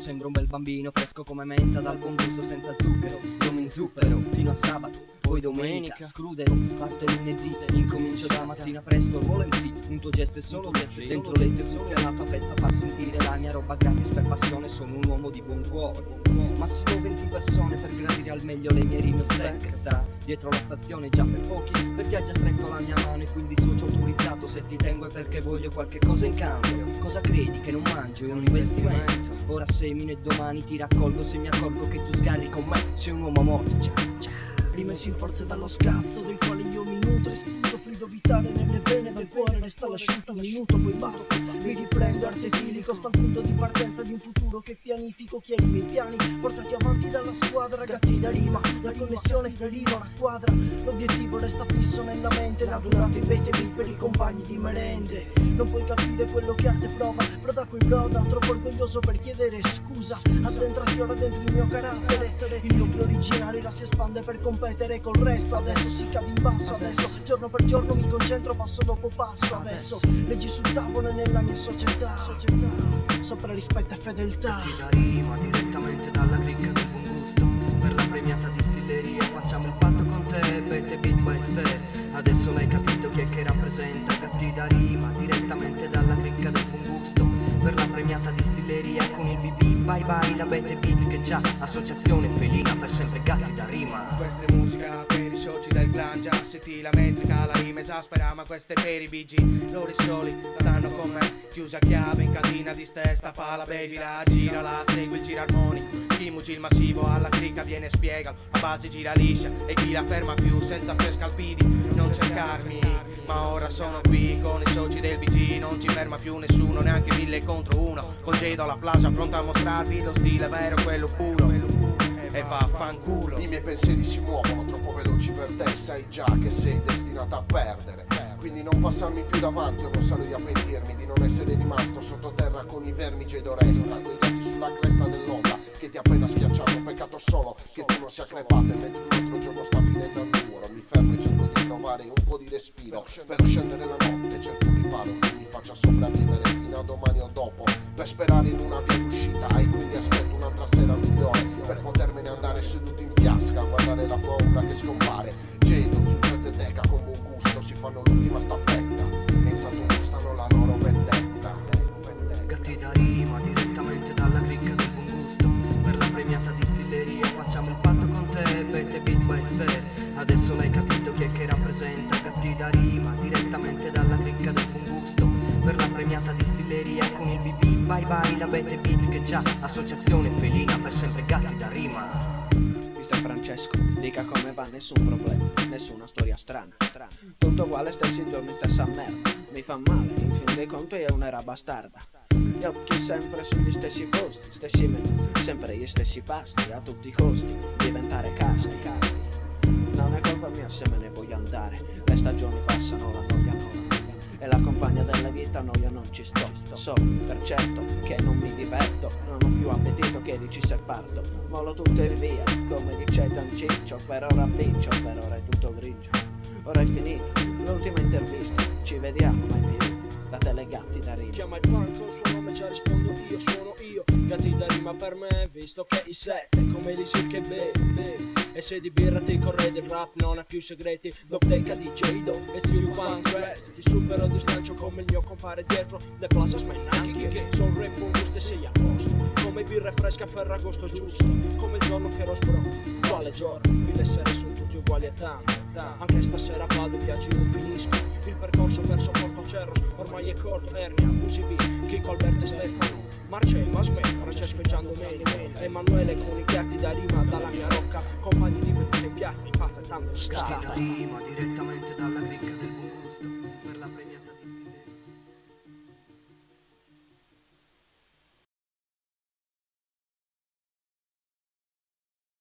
sembro un bel bambino, fresco come menta, dal buon gusto senza zucchero. Io mi inzuppero fino a sabato, poi domenica scrudero, parto il lunedì, incomincio da mattina presto. Il volo MC, un tuo gesto è solo gesto, dentro l'estio soffia la tua festa, far sentire la mia roba gratis per passione. Sono un uomo di buon cuore, massimo 20 persone per gradire al meglio le mie rime. Che sta dietro la stazione già per pochi, perché ha già stretto la mia mano e quindi socio autorizzato. Se ti tengo è perché voglio qualche cosa in cambio. Cosa credi che non mangio? È un investimento. Ora semino e domani ti raccolgo. Se mi accorgo che tu sgarri con me, sei un uomo morto. Rimessi in forza dallo scazzo del quale io mi nutro, spinto fluido vitale nelle vene del cuore, resta lasciato un minuto poi basta. Mi riprendo arte etilico, sto al punto di partenza di un futuro che pianifico. Chiedi i miei piani portati avanti dalla squadra, gatti da rima, la connessione deriva una quadra. L'obiettivo resta fisso nella mente, la durata invece beat per i compagni di merende. Non puoi capire quello che arte prova, broda qui broda, troppo orgoglioso per chiedere scusa. Addentrati ora dentro il mio carattere, il nucleo originario ora si espande per competere col resto. Adesso si cade in basso, adesso giorno per giorno mi concentro passo dopo passo. Adesso leggi sul tavolo e nella mia società sopra rispetto e fedeltà. Gatti da rima direttamente dalla cricca del buon gusto, per la premiata distilleria facciamo il patto con te, bete beat by step. Adesso l'hai capito chi è che rappresenta. Gatti da rima direttamente dalla cricca del buon gusto, per la premiata distilleria con il BB. Bye bye la bete beat che già associazione felina, per sempre gatti da rima. Questa è musica per i soci del clan, già senti la metrica, la rima esaspera, ma questa è per i BG. Loro soli stanno con me, chiusa chiave in cantina di stesta, fa la bevila, girala, segui il giro armonico. Chi mugi il massivo alla cricca viene spiega, a base gira liscia e chi la ferma più senza fresca al pidi. Non cercarmi, ma ora sono qui con i soci del BG, non ci ferma più nessuno, neanche 1000 contro 1. Congedo alla plaza pronta a mostrarvi lo stile vero, quello puro, e vaffanculo. I miei pensieri si muovono troppo veloci per te, sai già che sei destinata a perdere. Quindi non passarmi più davanti o non sarei a pentirmi di non essere rimasto sottoterra con i vermi Gedo resta, coi gatti sulla cresta dell'onda che ti ha appena schiacciato. Peccato solo che tu non sia crepato e mentre un altro giorno sta finendo al muro mi fermo e cerco di trovare un po' di respiro per scendere la notte, cerco un riparo che mi faccia sopravvivere fino a domani o dopo, per sperare in una via d'uscita. E quindi aspetto un'altra sera migliore per potermene andare seduto in fiasca a guardare la paura che scompare. Gedo sul prezzeteca con buon gusto si fanno l'ultima staffetta e intanto gustano la loro vendetta. Gatti da rima direttamente dalla cricca del buon gusto, per la premiata distilleria facciamo il patto con te, bete beat by step. Adesso l'hai capito chi è che rappresenta. Gatti da rima direttamente dalla cricca del buon gusto, per la premiata distilleria con il BB. Bye bye la bete beat che già associazione felina, per sempre gatti da rima. Mister Francesco, dica come va, nessun problema, nessuna storia strana. Tutto uguale, stessi giorni, stessa merda. Mi fa male, in fin dei conti è un'era bastarda. Gli occhi sempre sugli stessi posti, stessi menù, sempre gli stessi pasti, a tutti i costi, diventare casti. Non è colpa mia se me ne voglio andare, le stagioni passano, la noia e la compagna della vita, no io non ci sto. So per certo che non mi diverto, non ho più appetito che dici se parto. Molo tutto e via, come dice Don Ciccio, per ora biccio, per ora è tutto grigio. Ora è finita l'ultima intervista, ci vediamo mai più da Telegatti da rima. Chiama il Franco, il suo nome già rispondo io, sono io. Gatti da rima per me, visto che i sette come l'isir che bevi. E se di birra ti correde il rap non ha più segreti. Dopteca di Jado, it's you fun crazy. Ti supero di slancio come il mio compare dietro le plaza smainacchi che son rap un gusto e sei a posto. Come birra fresca Ferragosto giusto, come il giorno che ero sbronzo. Quale giorno? 1000 sere sono tutti uguali a tanto. Anche stasera vado, viaggi non finisco. Il percorso verso Porto Cerros ormai è corto. Ernia, UCB, Chico, Alberto e Stefano, Marcello, Asmel, Francesco e Giandomenico, Emanuele con i gatti da rima dalla mia rocca, compagni di bevute in piazza, in pazza e tanto sta. Gatti da rima direttamente dalla